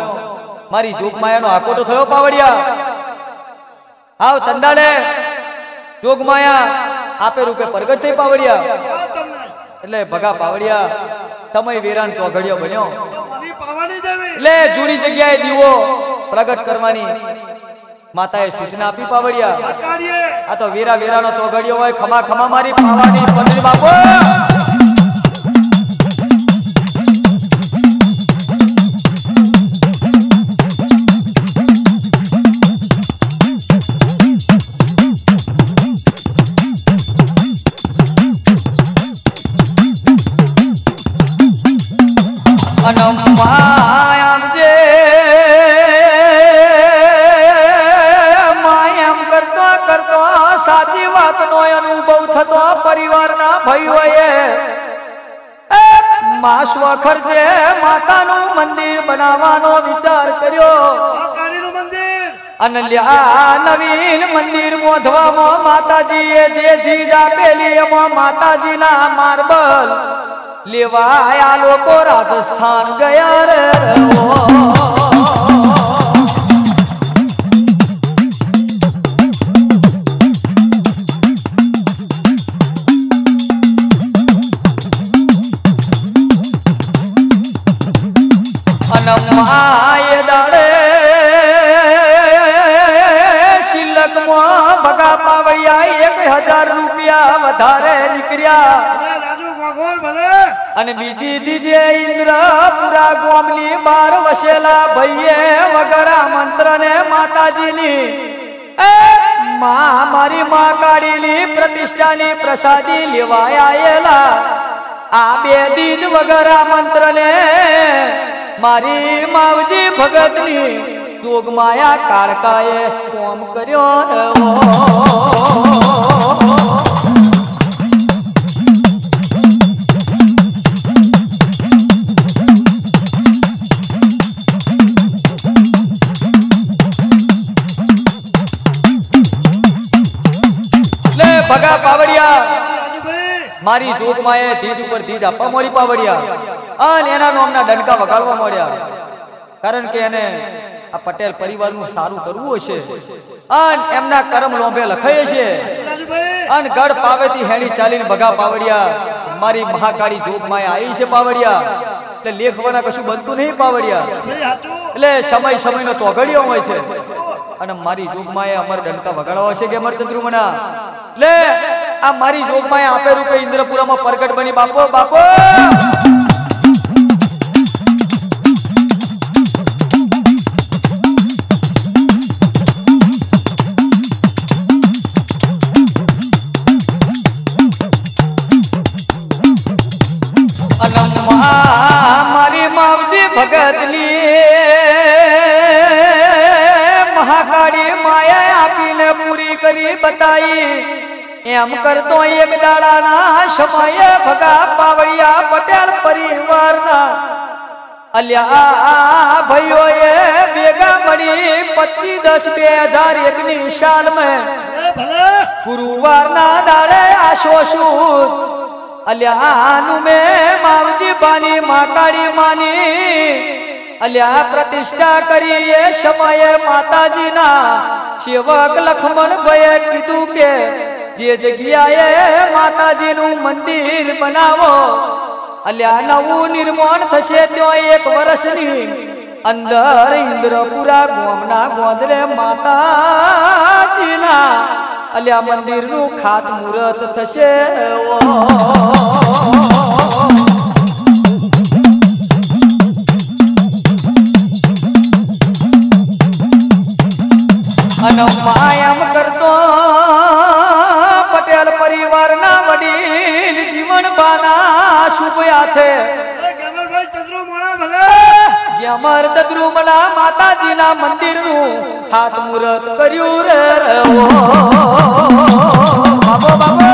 મારી જોગમાયાનો આકોટો થયો પાવડિયા આવ તંદાડે જોગમાયા આપે રૂપે પ્રગટ થઈ પાવડિયા એટલે ભગા પાવડિયા તમે વેરાન ચોઘડિયો બન્યો એટલે જૂની જગ્યાએ દીવો પ્રગટ કરવાની માતાએ સૂચના આપી પાવડિયા આ તો વેરા વેરાનો ચોઘડિયો હોય ખમા ખમા મારી પાવાની પંદરી બાપો સાચી વાતનો અનુભવ થતો પરિવારના ભાઈઓએ માસવા ખર્ચે માતાનું મંદિર બનાવવાનો વિચાર કર્યો અને નવીન મંદિર મોઢવામાં માતાજીએ જે ધીજ આપેલી એમાં માતાજીના માર્બલ લેવા આ લોકો રાજસ્થાન ગયા રે માએ દાડે શિલકમાં ભગા પાવડિયા 1000 રૂપિયા વધારે નીકળ્યા અને બીજી દીજે ઇન્દ્રપુરા ગામની 12 વસેલા ભાઈએ વગરા મંત્ર ને માતાજીની મારી માં કાળીની પ્રતિષ્ઠાની પ્રસાદી લેવા આયેલા આ બે દીજ વગરા મંત્ર ને મારી માવજી ભગતની જોગમાયા કાળકાએ કોમ કર્યો લે ભગા પાવડિયા મારી જોગમાએ ધીજ ઉપર ધીજ આપવા મળી પાવડિયા અને એના નામના ડંકા વગાડવા મળ્યા કારણ કે એને આ પટેલ પરિવારનું સારું કરવું હશે અને એમના કર્મ લોભે લખાય છે અને ગઢ પાવેથી હેણી ચાલીને ભગા પાવડિયા મારી મહાકાળી જોગમાએ આવી છે પાવડિયા એટલે લેખવાના કશું બનતું નહીં પાવડિયા એટલે સમય સમયનો ચોઘડિયો હોય છે અને મારી જોગમાએ અમર ડંકા વગાડવા છે કે અમર ચંદ્રુમના લે આ મારી જોગમાએ આપે રૂપે ઇન્દ્રપુરામાં પ્રગટ બની બાપો બાપો મારી માવજી ભગતની મહાકાળી માયા આપીને પૂરી કરી બતાઈ એમ કરતો એક દાડાના સમયે ભગા પાવડિયા પટેલ પરિવારના અલ્યા ભાઈઓએ ભેગા મળી 25/10/2001 ની સાલમાં ગુરુવારના દાડે આશો સુદ અલ્યાનું મે માવજી બાની માકાળી માની અલ્યા પ્રતિષ્ઠા કરી એ સમયે માતાજીના સેવક લક્ષ્મણ ભાઈએ કીધું કે જે જગ્યાએ માતાજીનું મંદિર બનાવો અલ્યા નવું નિર્માણ થશે ત્યાં 1 વર્ષની અંદર ઇન્દ્રપુરા ગામના ગોંદરે માતાજીના અલ્યા મંદિરનું ખાતમુહૂર્ત થશે અને માયામ કરતો પટેલ પરિવારના વડીલ જીવન બાના શુભ હાથે ગેમરભાઈ ચંદ્રુમણા ભલે ગ્યામર ચંદ્રુમણા માતાજીના મંદિરનું ખાતમુહૂર્ત કર્યું રે બાબો બાબો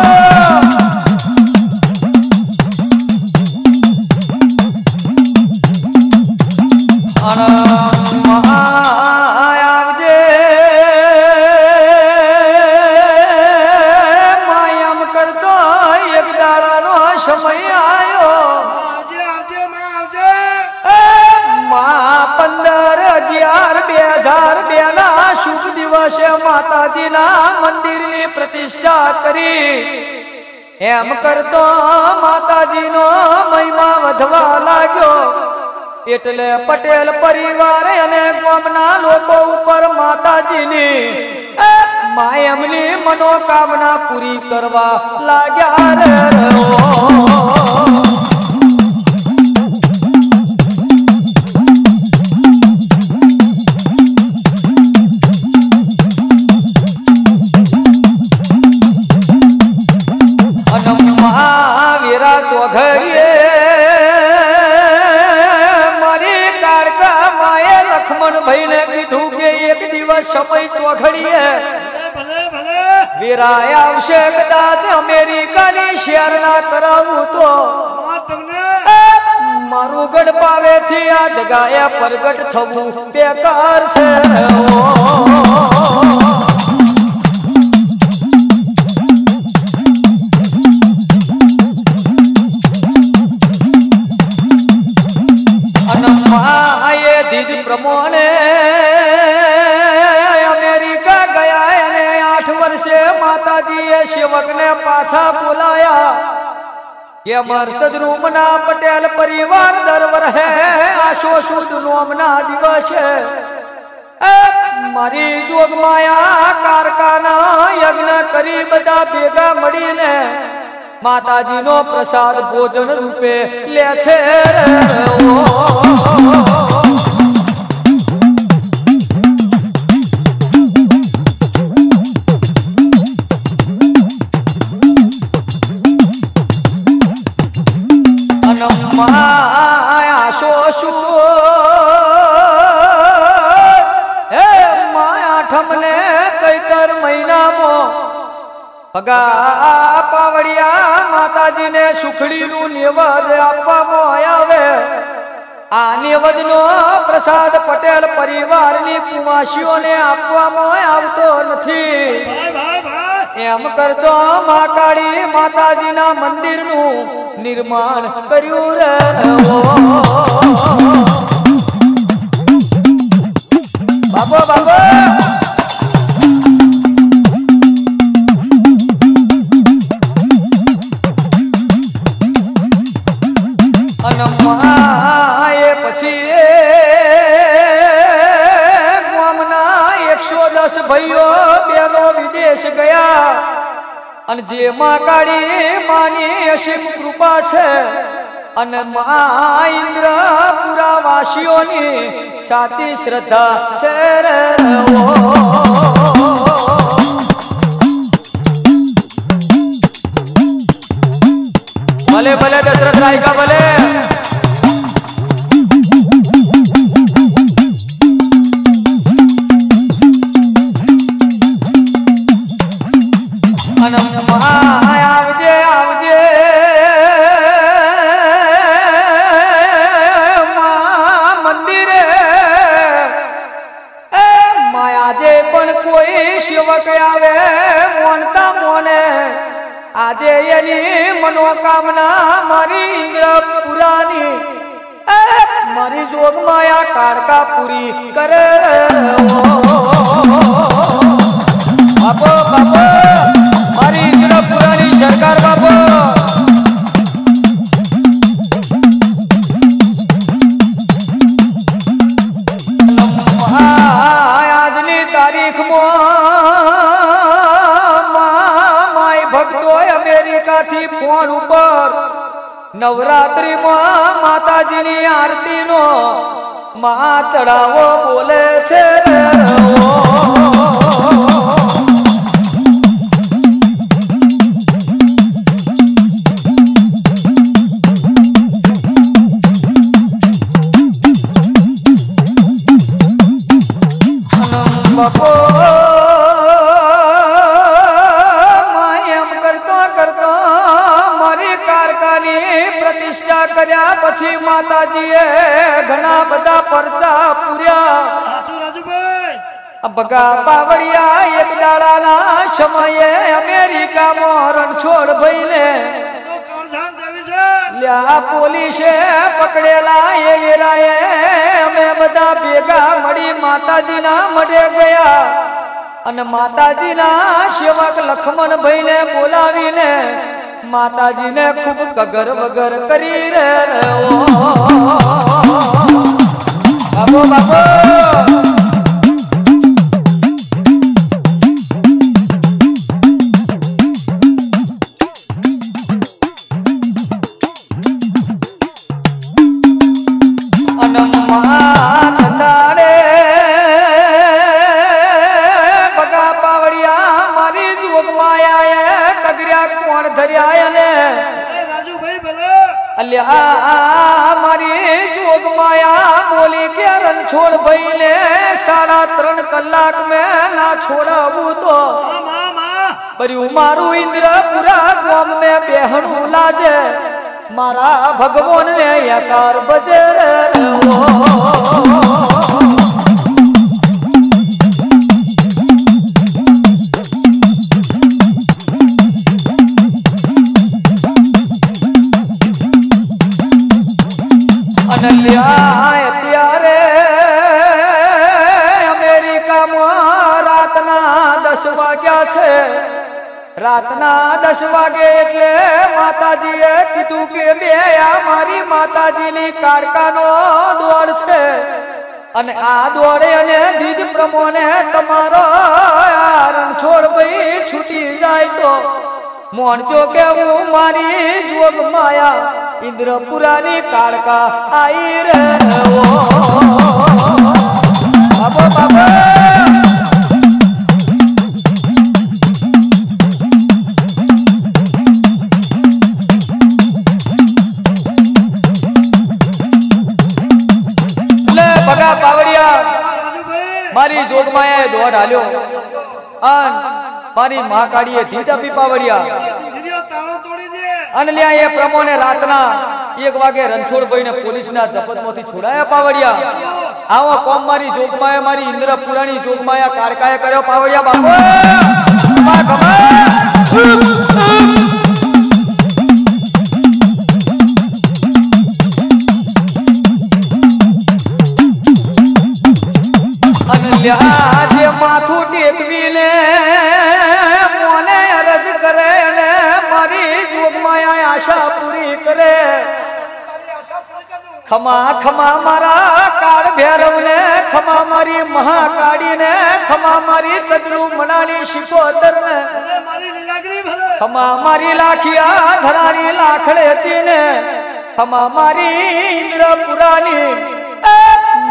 સમય આયો આવજે આવજે માં આવજે 15/11/2002 ના શુભ દિવસે માતાજીના મંદિરની પ્રતિષ્ઠા કરી એમ કરતો માતાજીનો મહિમા વધવા લાગ્યો એટલે પટેલ પરિવાર અને ગામના લોકો ઉપર માતાજીની માયમની મનોકામના પૂરી કરવા લાગ્યા રે વીરા ચોઘડીએ મારી કાળકા માએ લખમણભાઈ ને કીધું કે એક દિવસ સમય ચોઘડીએ ભલે ભલે વીરાય આવશે કદાચ અમેરિકાની શેર ના કરાવું તો માં તમને મારું ગઢ પાવેથી આ જગાએ પ્રગટ થવું બેકાર છે પ્રમાણે અમેરિકા ગયા અને 8 વર્ષે માતાજીએ સેવકને પાછા બોલાયા કે મરસદરૂમના પટેલ પરિવાર દર વર્ષે આશો સુદ નોમના દિવસે મારી જોગમાયા કારકાના યજ્ઞ કરી બધા ભેગા મળીને માતાજીનો પ્રસાદ ભોજન રૂપે લે છે ચૈતર મહિનામાં પગા પાવડિયા માતાજીને સુખડીનું નિવેદ આપવામાં આવે આ નિવેદનો પ્રસાદ પટેલ પરિવારની કુમાસીઓને આપવામાં આવતો નથી એમ કરતો મા કાળી માતાજીના મંદિરનું નિર્માણ કર્યું રે બાબો બાબો ભાઈઓ બેનો વિદેશ ગયા અને જે માં કાળી માની અસીમ કૃપા છે અને મા ઇન્દ્રપુરા વાસીઓની સાચી શ્રદ્ધા છે રે ભલે ભલે દશરથ રાયકા ભલે આવજે આવજે મંદિરે આજે પણ કોઈ સેવક આવે મોનતા મોને આજે એની મનોકામના મારી ઇન્દ્રપુરાની મારી જોગમાયા કાળકા પૂરી કરે બાપો બાપો મારી ઇન્દ્રપુરાની સરકાર બાપો આજની તારીખમાં વાગ્યાથી ફોન ઉપર નવરાત્રીમાં માતાજીની આરતીનો માં ચડાવો બોલે છે પ્રતિષ્ઠા કર્યા પછી માતાજીએ ઘણા બધા પરચા પૂર્યા બગા પાવડિયા એક દાડાના સમયે અમેરિકામાં રણછોડ ભાઈને લ્યા પોલીસે પકડેલા એ વેરાએ અમે બધા ભેગા મળી માતાજીના મઢે ગયા અને માતાજીના સેવક લખમણભાઈને બોલાવીને માતાજીને ખૂબ કગર વગર કરી રે બાબો બાબો મારી જોગ માયા બોલી કે રણછોડ ભાઈ ને 3.5 કલાક મેં ના છોડાવું તો બર્યું મારું ઇન્દ્રપુરા ગામ મેં બેહણું લાજે મારા ભગવાન ને યાકાર બજર ત્યારે અમેરિકામાં રાતના 10 વાગ્યા છે રાતના 10 વાગે એટલે માતાજીએ કીધું કે બે આ મારી માતાજીની કાળકાનો દોડ છે અને આ દોડે અને ધીજ પ્રમાણે તમારો રણછોડ ભાઈ છૂટી જાય તો મોણજો કે હું મારી જોગ માયા ઇન્દ્રપુરાની કાળકા આઈ રે બાબો બાબો લે બગા પાવડિયા મારી જોગ માયાએ દોડ હાલ્યો અન મારી મહાકાળીએ ધીજ આપી પાવડિયા અને લ્યા એ પ્રમાણે રાતના 1 વાગે રણછોડભાઈ ને પોલીસના જફતમાંથી છોડાયા પાવડિયા આવો કોમ મારી જોગમાયા મારી ઇન્દ્રપુરાની જોગમાયા કાળકાએ કર્યો પાવડિયા બાપુ અને લ્યા જે માથું ટેકવીને મોને અરજ કરે અને મારી જોગમાયા આશા પૂરી કરે ખમા ખમા મારા કાળ ભૈરવને ખમા મારી મહાકાળીને ખમા મારી ચંદ્રુ મનાની શિકોતરને ખમા મારી લાખિયા ધરાની લાખડેચીને ખમા મારી ઇન્દ્રપુરાની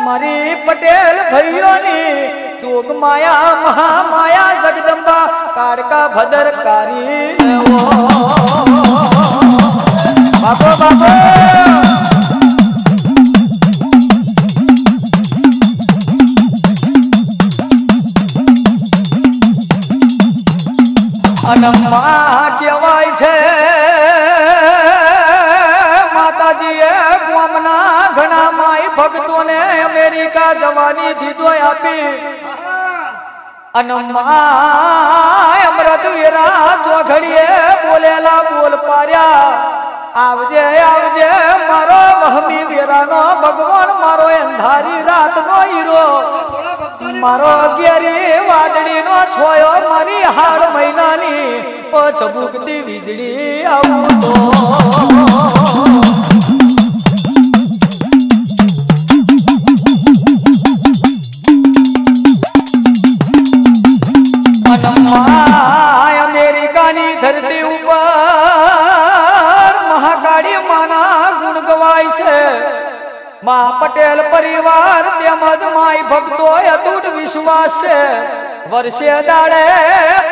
મારી પટેલ ભાઈઓની જોગમાયા મહામાયા જગદંબા કાળકા ભદરકારી બાપો બાપો અનમા કહેવાય છે માતાજીએ ગામના ઘણા માય ભક્તોને અમેરિકા જવાની દીધો આપી અનમા અમૃત વીરા ચોઘડીએ બોલેલા બોલ પાર્યા આવજે આવજે મારો વહમી વીરાનો ભગવાન મારો અંધારી રાતનો હીરો મારો ઘેરી વાદળીનો છોયો મારી હાડ મહિનાની પછબુકતી વીજળી આવું તો અમેરિકાની ધરતી ઉપર માં પટેલ પરિવાર તેમજ માય ભક્તો અતૂટ વિશ્વાસ છે વર્ષે દાડે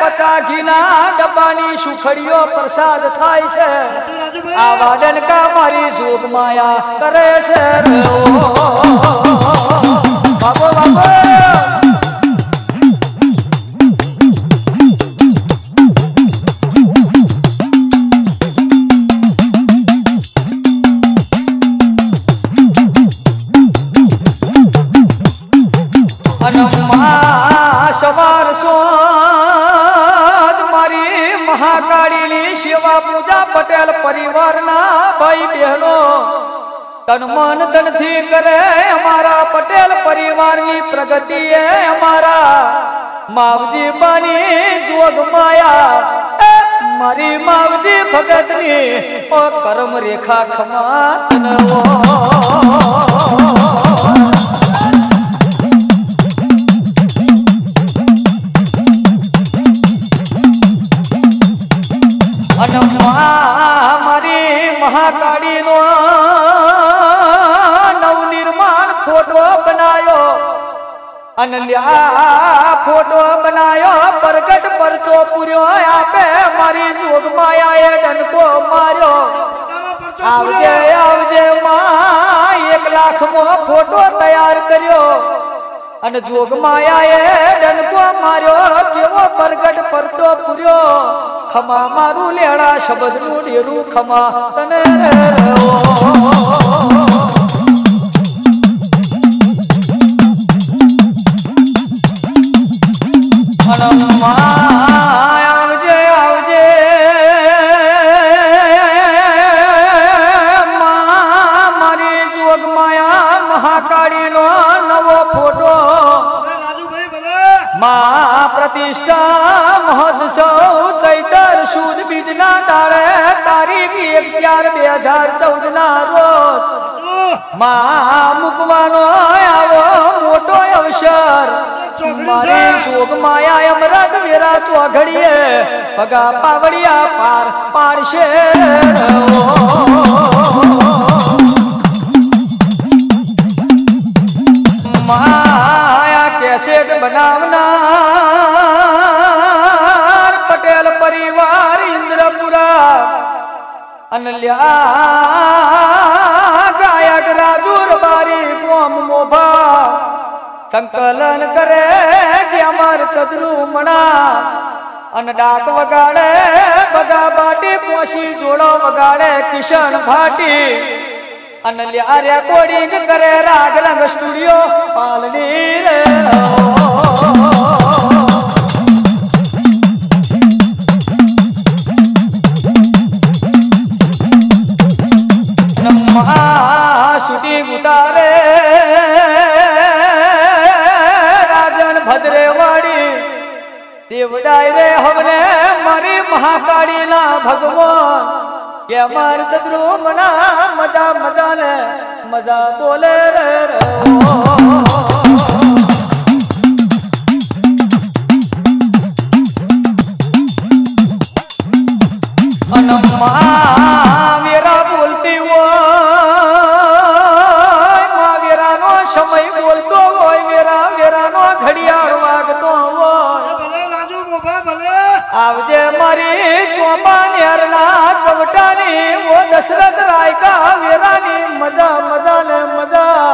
50 ઘીના ડબ્બાની સુખડીઓ પ્રસાદ થાય છે આવા ડનકા મારી જોગ માયા કરે છે બાબો બાબો સવાર સોદ મારી મહાકાળીની સેવા પૂજા પટેલ પરિવારના ભાઈ બહેનો તન મન ધનથી કરે અમારા પટેલ પરિવારની પ્રગતિ એ અમારા માવજી બની જોગ માયા મારી માવજી ભગતની ઓ કર્મ રેખા ખમા તનવો મારી મહાકાળી નો નવનિર્માણ ફોટો બનાયો અનલ્યા ફોટો બનાયો પ્રગટ પરચો પૂર્યો આપે મારી જોગ માયાએ ડંકો માર્યો આવજે આવજે માં 1 લાખમો ફોટો તૈયાર કર્યો અને જોગ માયાએ ડંકો માર્યો કેવો પ્રગટ પરચો પૂર્યો ખમા મારું લેણા શબ્દનું ડેરું ખમા તને આવજે આવજે મારી જોગ માયા મહાકાળીનો નવો ફોટો મા પ્રતિષ્ઠા મહોત્સવ ચૈતર સુદ બીજના દાડે તારીખ 1/4/2014 ના રોજ મા મૂકવાનો આવો મોટો અવસર મારી જોગ માયા અમૃત વેરા ચોઘડીએ પગા પાવડિયા પાર પાડશે માયા કેસેટ બનાવનાર પટેલ પરિવાર ઇન્દ્રપુરા અનલ્યા ગાયક રાજુ રબારી કોમ મોભા સંકલન કરે કે અમર ચદરુ મણા અને ડાક વગાડે બગા બાટી પોસી જોડો વગાડે કિશન ભાટી અનલ્યા રેકોર્ડિંગ કરે રાગરંગ સ્ટુડિયો પાલડી રે શૂટિંગ ઉતારે રાજન ભદ્રેવાડી દેવડાય રે હવને મારી મહાકાળીના ભગવાન કે અમાર સદરુ મના મજા મજા ને મજા બોલે રે મેરા બોલતી હોય મેરાનો સમય બોલતો હોય મેરાનો ઘડિયાળ વાગતો હોય આવજે મારી ચોપાનેરના ચવટાની ઓ દશરથ રાયકા વેરાની મજા મજા ને મજા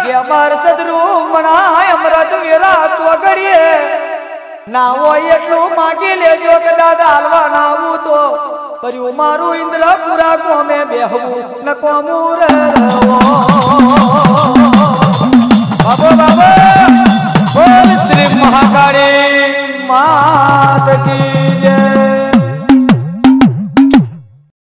કે અમાર સદરુ મણાય અમૃત વેરા ચોગડીએ ના હોય એટલું માગી લેજો કદાચ હાલવા ના આવું તો કર્યું મારું ઇન્દ્રપુરા કોમે બેહવું ન કોમું રે બાબો બાબો બોલ શ્રી મહાકાળી માત કી જય।